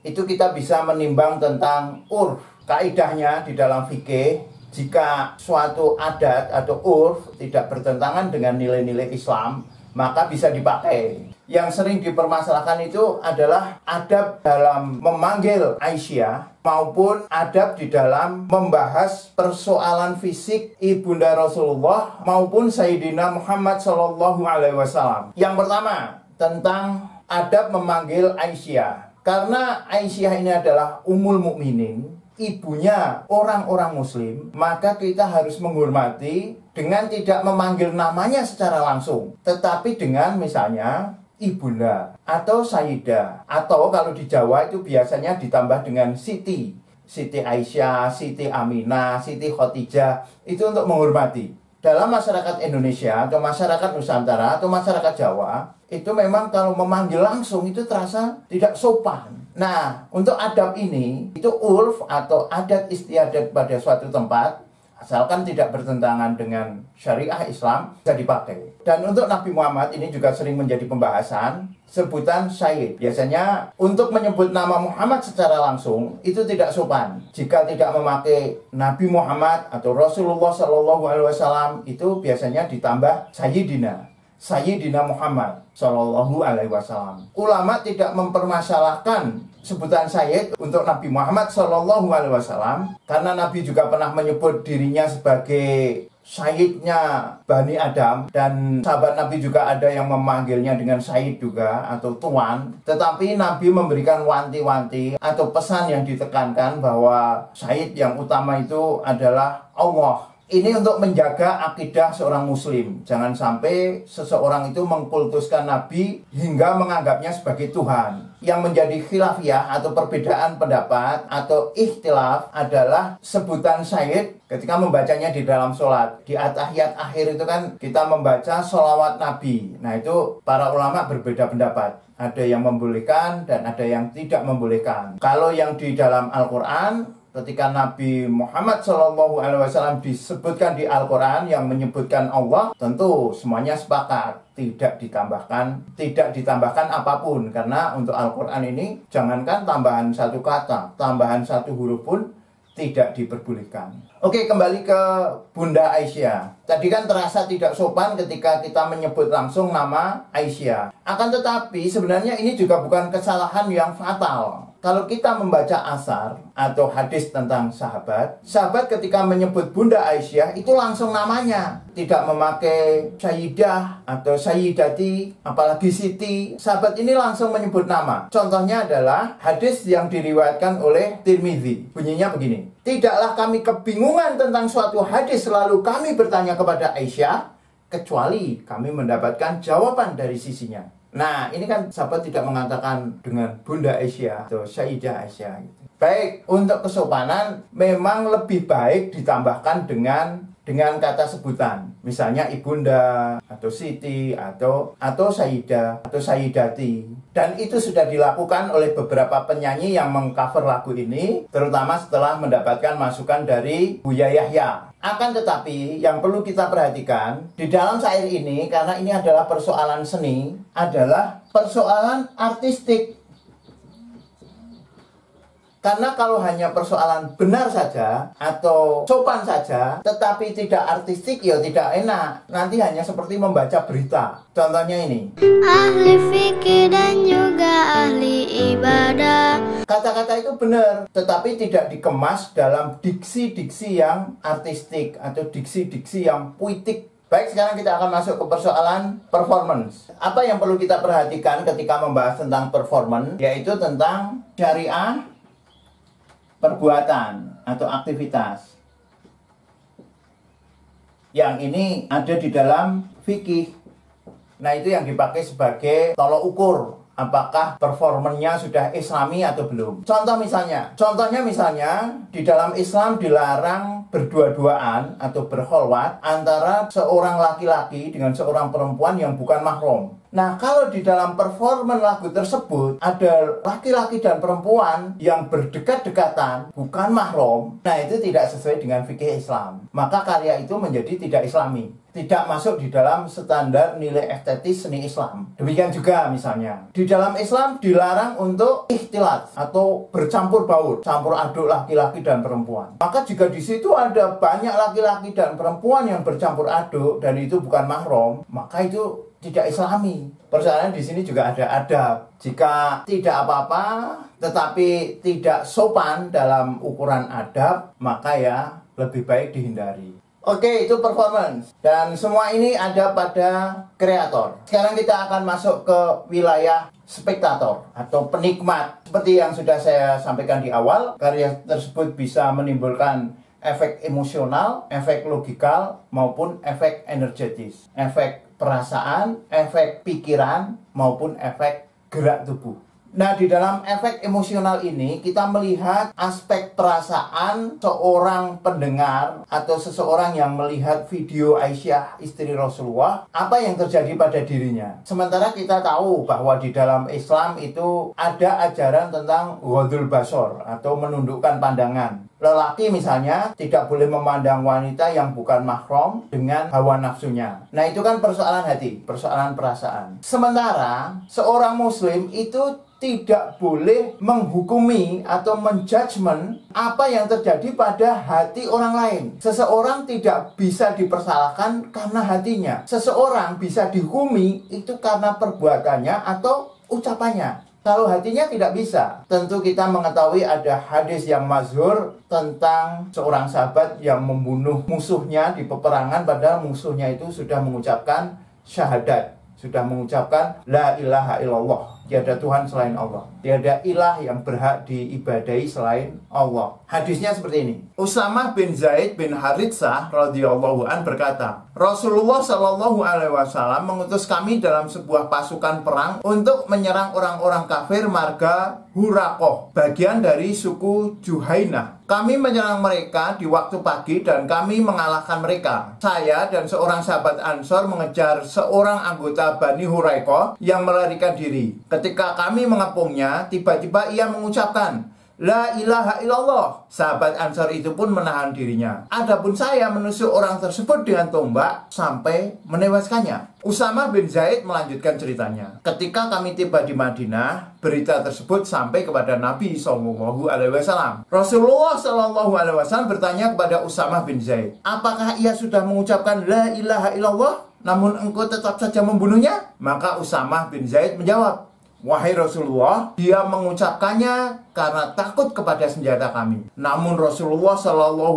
itu kita bisa menimbang tentang urf. Kaidahnya di dalam fikih, jika suatu adat atau urf tidak bertentangan dengan nilai-nilai Islam, maka bisa dipakai. Yang sering dipermasalahkan itu adalah adab dalam memanggil Aisyah maupun adab di dalam membahas persoalan fisik ibunda Rasulullah maupun Sayyidina Muhammad SAW. Yang pertama, tentang adab memanggil Aisyah. Karena Aisyah ini adalah Ummul Mukminin, ibunya orang-orang muslim, maka kita harus menghormati dengan tidak memanggil namanya secara langsung, tetapi dengan misalnya ibunda atau sayyidah, atau kalau di Jawa itu biasanya ditambah dengan siti. Siti Aisyah, Siti Aminah, Siti Khadijah, itu untuk menghormati. Dalam masyarakat Indonesia atau masyarakat Nusantara atau masyarakat Jawa, itu memang kalau memanggil langsung itu terasa tidak sopan. Nah, untuk adab ini, itu urf atau adat istiadat pada suatu tempat, asalkan tidak bertentangan dengan syariah Islam, bisa dipakai. Dan untuk Nabi Muhammad ini juga sering menjadi pembahasan, sebutan Sayyid. Biasanya untuk menyebut nama Muhammad secara langsung itu tidak sopan. Jika tidak memakai Nabi Muhammad atau Rasulullah SAW, itu biasanya ditambah Sayyidina Muhammad SAW. Ulama tidak mempermasalahkan sebutan Sayyid untuk Nabi Muhammad SAW, karena Nabi juga pernah menyebut dirinya sebagai Sayyidnya Bani Adam, dan sahabat Nabi juga ada yang memanggilnya dengan Sayyid juga atau Tuan. Tetapi Nabi memberikan wanti-wanti atau pesan yang ditekankan bahwa Sayyid yang utama itu adalah Allah. Ini untuk menjaga akidah seorang muslim. Jangan sampai seseorang itu mengkultuskan Nabi hingga menganggapnya sebagai Tuhan. Yang menjadi khilafiyah atau perbedaan pendapat atau ikhtilaf adalah sebutan Sayyid ketika membacanya di dalam sholat. Di at-tahiyat akhir itu kan kita membaca sholawat Nabi. Nah, itu para ulama berbeda pendapat. Ada yang membolehkan dan ada yang tidak membolehkan. Kalau yang di dalam Al-Quran, ketika Nabi Muhammad SAW disebutkan di Al-Quran yang menyebutkan Allah, tentu semuanya sepakat, tidak ditambahkan apapun, karena untuk Al-Quran ini jangankan tambahan satu kata, tambahan satu huruf pun tidak diperbolehkan. Oke, kembali ke Bunda Aisyah. Tadi kan terasa tidak sopan ketika kita menyebut langsung nama Aisyah. Akan tetapi sebenarnya ini juga bukan kesalahan yang fatal. Kalau kita membaca asar atau hadis tentang sahabat ketika menyebut Bunda Aisyah itu langsung namanya, tidak memakai Sayyidah atau Sayyidati, apalagi Siti. Sahabat ini langsung menyebut nama. Contohnya adalah hadis yang diriwayatkan oleh Tirmidzi. Bunyinya begini: tidaklah kami kebingungan tentang suatu hadis lalu kami bertanya kepada Aisyah, kecuali kami mendapatkan jawaban dari sisinya. Nah, ini kan sahabat tidak mengatakan dengan Bunda Aisyah atau Sayyidah Aisyah. Baik, untuk kesopanan memang lebih baik ditambahkan dengan kata sebutan. Misalnya Ibunda atau Siti atau Sayyidah atau Sayyidati. Dan itu sudah dilakukan oleh beberapa penyanyi yang mengcover lagu ini, terutama setelah mendapatkan masukan dari Buya Yahya. Akan tetapi yang perlu kita perhatikan di dalam syair ini, karena ini adalah persoalan seni, adalah persoalan artistik. Karena kalau hanya persoalan benar saja atau sopan saja, tetapi tidak artistik, ya tidak enak. Nanti hanya seperti membaca berita. Contohnya ini. Ahli fikih dan juga ahli ibadah. Kata-kata itu benar, tetapi tidak dikemas dalam diksi-diksi yang artistik atau diksi-diksi yang puitik. Baik, sekarang kita akan masuk ke persoalan performance. Apa yang perlu kita perhatikan ketika membahas tentang performance, yaitu tentang syariah, perbuatan atau aktivitas. Yang ini ada di dalam fikih. Nah, itu yang dipakai sebagai tolok ukur apakah performanya sudah islami atau belum. Contohnya misalnya di dalam Islam dilarang berdua-duaan atau berkholwat antara seorang laki-laki dengan seorang perempuan yang bukan mahram. Nah, kalau di dalam performan lagu tersebut ada laki-laki dan perempuan yang berdekat-dekatan, bukan mahram, nah itu tidak sesuai dengan fikih Islam. Maka karya itu menjadi tidak islami, tidak masuk di dalam standar nilai estetis seni Islam. Demikian juga misalnya, di dalam Islam dilarang untuk ikhtilat atau bercampur baur, campur aduk laki-laki dan perempuan. Maka jika di situ ada banyak laki-laki dan perempuan yang bercampur aduk dan itu bukan mahram, maka itu tidak islami. Persoalan di sini juga ada adab. Jika tidak apa-apa, tetapi tidak sopan dalam ukuran adab, maka ya lebih baik dihindari. Oke, itu performance. Dan semua ini ada pada kreator. Sekarang kita akan masuk ke wilayah spektator atau penikmat. Seperti yang sudah saya sampaikan di awal, karya tersebut bisa menimbulkan efek emosional, efek logikal, maupun efek energetis. Efek perasaan, efek pikiran, maupun efek gerak tubuh. Nah, di dalam efek emosional ini kita melihat aspek perasaan seorang pendengar atau seseorang yang melihat video Aisyah istri Rasulullah, apa yang terjadi pada dirinya. Sementara kita tahu bahwa di dalam Islam itu ada ajaran tentang ghadul basar atau menundukkan pandangan. Lelaki misalnya tidak boleh memandang wanita yang bukan mahram dengan hawa nafsunya. Nah, itu kan persoalan hati, persoalan perasaan. Sementara seorang muslim itu tidak boleh menghukumi atau menjudgment apa yang terjadi pada hati orang lain. Seseorang tidak bisa dipersalahkan karena hatinya. Seseorang bisa dihukumi itu karena perbuatannya atau ucapannya. Kalau hatinya tidak bisa. Tentu kita mengetahui ada hadis yang masyhur tentang seorang sahabat yang membunuh musuhnya di peperangan, padahal musuhnya itu sudah mengucapkan syahadat, sudah mengucapkan la ilaha illallah, tiada Tuhan selain Allah, tiada ilah yang berhak diibadahi selain Allah. Hadisnya seperti ini. Usamah bin Zaid bin Haritsah radhiyallahu an berkata, Rasulullah Shallallahu alaihi wasallam mengutus kami dalam sebuah pasukan perang untuk menyerang orang-orang kafir marga Huraqoh, bagian dari suku Juhainah. Kami menyerang mereka di waktu pagi dan kami mengalahkan mereka. Saya dan seorang sahabat Ansor mengejar seorang anggota Bani Huraqoh yang melarikan diri. Ketika kami mengepungnya, tiba-tiba ia mengucapkan la ilaha illallah. Sahabat Ansor itu pun menahan dirinya. Adapun saya menusuk orang tersebut dengan tombak sampai menewaskannya. Usamah bin Zaid melanjutkan ceritanya. Ketika kami tiba di Madinah, berita tersebut sampai kepada Nabi SAW. Rasulullah SAW bertanya kepada Usamah bin Zaid, apakah ia sudah mengucapkan la ilaha illallah, namun engkau tetap saja membunuhnya? Maka Usamah bin Zaid menjawab, wahai Rasulullah, dia mengucapkannya karena takut kepada senjata kami. Namun Rasulullah SAW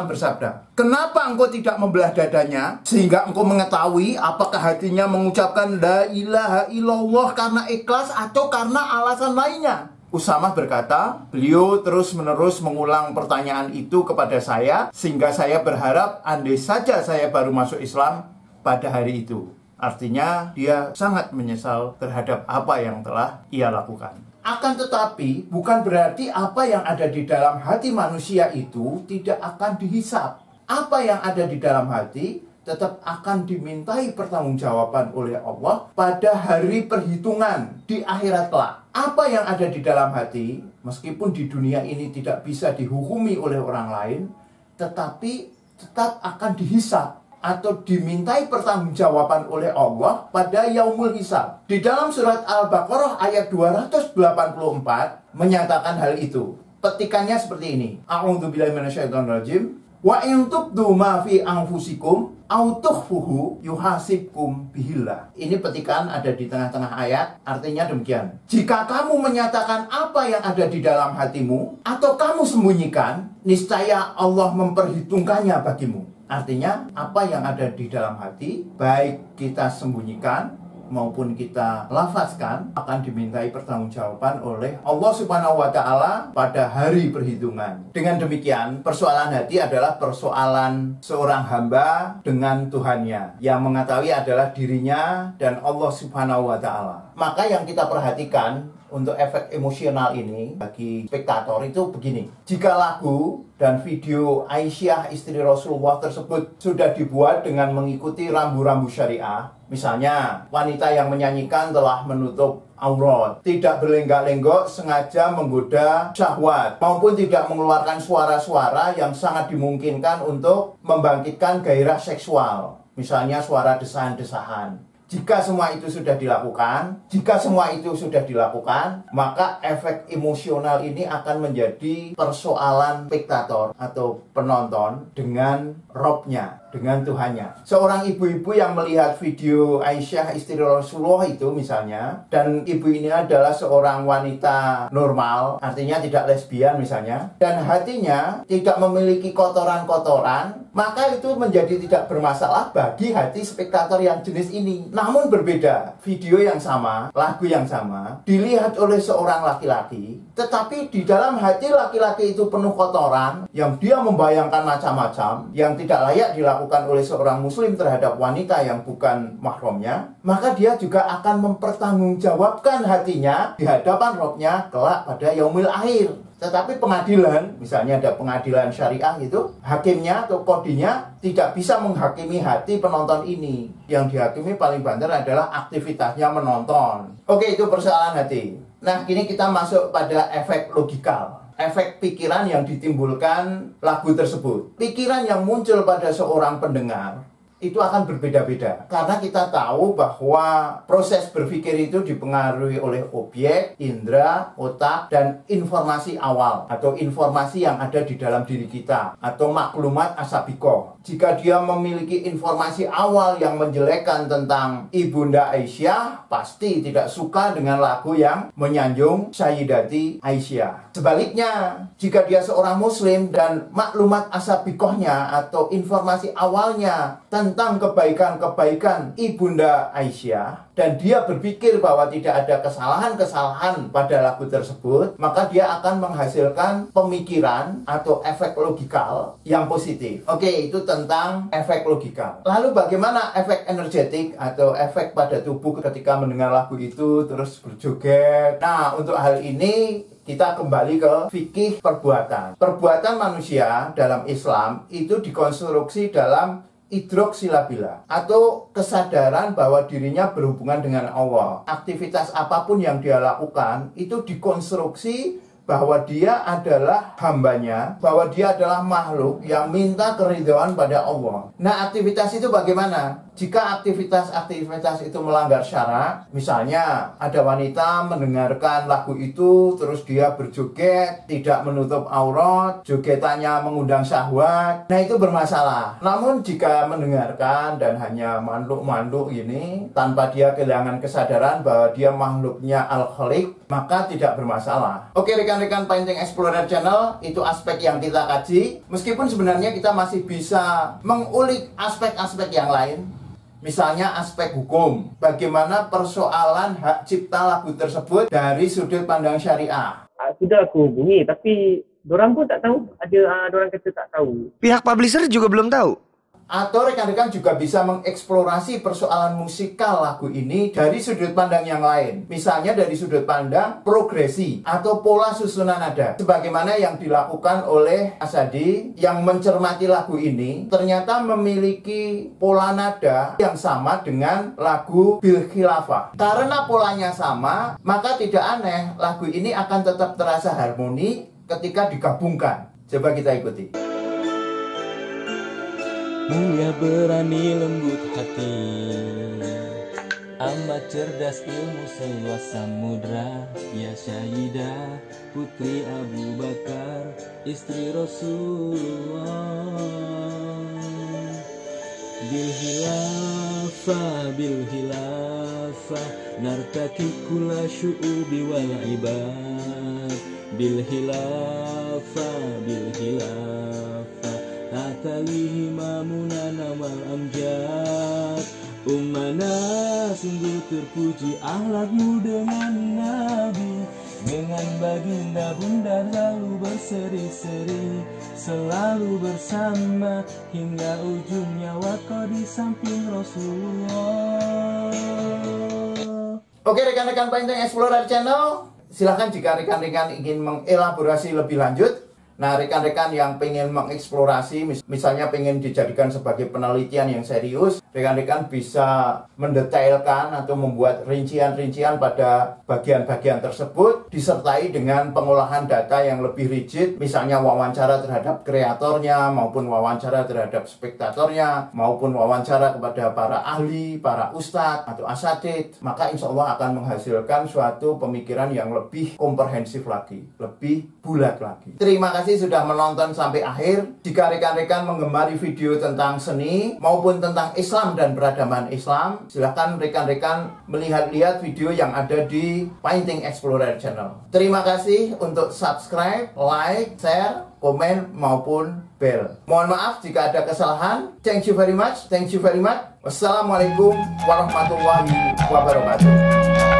bersabda, kenapa engkau tidak membelah dadanya sehingga engkau mengetahui apakah hatinya mengucapkan la ilaha illallah karena ikhlas atau karena alasan lainnya? Usamah berkata, beliau terus-menerus mengulang pertanyaan itu kepada saya sehingga saya berharap andai saja saya baru masuk Islam pada hari itu. Artinya dia sangat menyesal terhadap apa yang telah ia lakukan. Akan tetapi bukan berarti apa yang ada di dalam hati manusia itu tidak akan dihisap. Apa yang ada di dalam hati tetap akan dimintai pertanggungjawaban oleh Allah pada hari perhitungan di akhirat kelak. Apa yang ada di dalam hati, meskipun di dunia ini tidak bisa dihukumi oleh orang lain, tetapi tetap akan dihisap atau dimintai pertanggungjawaban oleh Allah pada yaumul hisab. Di dalam surat Al-Baqarah ayat 284 menyatakan hal itu. Petikannya seperti ini. A'udzubillahi minasyaitonirrajim. Wa in tubdu ma fi anfusikum aw tukhfuhu yuhasibkum bihillah. Ini petikan ada di tengah-tengah ayat, artinya demikian. Jika kamu menyatakan apa yang ada di dalam hatimu atau kamu sembunyikan, niscaya Allah memperhitungkannya bagimu. Artinya, apa yang ada di dalam hati, baik kita sembunyikan maupun kita lafazkan, akan dimintai pertanggungjawaban oleh Allah Subhanahu wa Ta'ala pada hari perhitungan. Dengan demikian, persoalan hati adalah persoalan seorang hamba dengan Tuhannya, yang mengetahui adalah dirinya dan Allah Subhanahu wa Ta'ala. Maka yang kita perhatikan untuk efek emosional ini bagi spektator itu begini. Jika lagu dan video Aisyah istri Rasulullah tersebut sudah dibuat dengan mengikuti rambu-rambu syariah, misalnya wanita yang menyanyikan telah menutup aurat, tidak berlenggak-lenggok sengaja menggoda syahwat, maupun tidak mengeluarkan suara-suara yang sangat dimungkinkan untuk membangkitkan gairah seksual, misalnya suara desahan-desahan. Jika semua itu sudah dilakukan, maka efek emosional ini akan menjadi persoalan spektator atau penonton dengan Robnya, dengan Tuhannya. Seorang ibu-ibu yang melihat video Aisyah istri Rasulullah itu misalnya, dan ibu ini adalah seorang wanita normal, artinya tidak lesbian misalnya, dan hatinya tidak memiliki kotoran-kotoran, maka itu menjadi tidak bermasalah bagi hati spektator yang jenis ini. Namun berbeda, video yang sama, lagu yang sama, dilihat oleh seorang laki-laki, tetapi di dalam hati laki-laki itu penuh kotoran, yang dia membayangkan macam-macam, yang tidak layak dilakukan dilakukan oleh seorang muslim terhadap wanita yang bukan mahramnya, maka dia juga akan mempertanggungjawabkan hatinya di hadapan Rabbnya kelak pada yaumil akhir. Tetapi pengadilan, misalnya ada pengadilan syariah itu, hakimnya atau kodinya tidak bisa menghakimi hati penonton ini. Yang dihakimi paling banter adalah aktivitasnya menonton. Oke, itu persoalan hati. Nah, kini kita masuk pada efek logikal. Efek pikiran yang ditimbulkan lagu tersebut. Pikiran yang muncul pada seorang pendengar itu akan berbeda-beda. Karena kita tahu bahwa proses berpikir itu dipengaruhi oleh objek, indera, otak, dan informasi awal atau informasi yang ada di dalam diri kita atau maklumat asabikoh. Jika dia memiliki informasi awal yang menjelekkan tentang Ibunda Aisyah, pasti tidak suka dengan lagu yang menyanjung Sayyidati Aisyah. Sebaliknya, jika dia seorang muslim dan maklumat asabikohnya atau informasi awalnya tentang kebaikan-kebaikan Ibunda Aisyah, dan dia berpikir bahwa tidak ada kesalahan-kesalahan pada lagu tersebut, maka dia akan menghasilkan pemikiran atau efek logikal yang positif. Oke, itu tentang efek logikal. Lalu bagaimana efek energetik atau efek pada tubuh ketika mendengar lagu itu terus berjoget? Nah, untuk hal ini kita kembali ke fikih perbuatan. Perbuatan manusia dalam Islam itu dikonstruksi dalam idrok silabila atau kesadaran bahwa dirinya berhubungan dengan Allah. Aktivitas apapun yang dia lakukan itu dikonstruksi bahwa dia adalah hambanya, bahwa dia adalah makhluk yang minta keridhaan pada Allah. Nah, aktivitas itu bagaimana? Jika aktivitas itu melanggar syarak, misalnya ada wanita mendengarkan lagu itu, terus dia berjoget, tidak menutup aurat, jogetannya mengundang syahwat, nah itu bermasalah. Namun jika mendengarkan dan hanya manduk-manduk ini, tanpa dia kehilangan kesadaran bahwa dia makhluknya Al-Khaliq, maka tidak bermasalah. Oke rekan-rekan Painting Explorer Channel, itu aspek yang kita kaji. Meskipun sebenarnya kita masih bisa mengulik aspek-aspek yang lain. Misalnya aspek hukum, bagaimana persoalan hak cipta lagu tersebut dari sudut pandang syariah. Sudah aku hubungi, tapi dorang pun tak tahu. Ada dorang kata tak tahu. Pihak publisher juga belum tahu. Atau rekan-rekan juga bisa mengeksplorasi persoalan musikal lagu ini dari sudut pandang yang lain. Misalnya dari sudut pandang progresi atau pola susunan nada. Sebagaimana yang dilakukan oleh Asadi yang mencermati lagu ini, ternyata memiliki pola nada yang sama dengan lagu Bil Khilafah. Karena polanya sama, maka tidak aneh lagu ini akan tetap terasa harmoni ketika digabungkan. Coba kita ikuti. Mulia berani lembut hati, amat cerdas ilmu seluas samudra. Ya Sayyidah putri Abu Bakar, istri Rasulullah. Bil hilafah nartaki kula syu'ubi wal ibad. Bil hilafah Tatalihi mamunana wal amjad. Ummana sungguh terpuji akhlakmu dengan Nabi, dengan baginda bunda selalu berseri-seri, selalu bersama hingga ujung nyawa kau di samping Rasulullah. Oke rekan-rekan Painting Explorer Channel, silahkan jika rekan-rekan ingin mengelaborasi lebih lanjut. Nah, rekan-rekan yang pengen mengeksplorasi, misalnya pengen dijadikan sebagai penelitian yang serius, rekan-rekan bisa mendetailkan atau membuat rincian-rincian pada bagian-bagian tersebut, disertai dengan pengolahan data yang lebih rigid, misalnya wawancara terhadap kreatornya, maupun wawancara terhadap spektatornya, maupun wawancara kepada para ahli, para ustadz, atau asatidz, maka insya Allah akan menghasilkan suatu pemikiran yang lebih komprehensif lagi, lebih bulat lagi. Terima kasih sudah menonton sampai akhir. Jika rekan-rekan menggemari video tentang seni maupun tentang Islam dan peradaban Islam, silahkan rekan-rekan melihat-lihat video yang ada di Painting Explorer Channel. Terima kasih untuk subscribe, like, share, komen maupun bell. Mohon maaf jika ada kesalahan. Thank you very much. Wassalamualaikum warahmatullahi wabarakatuh.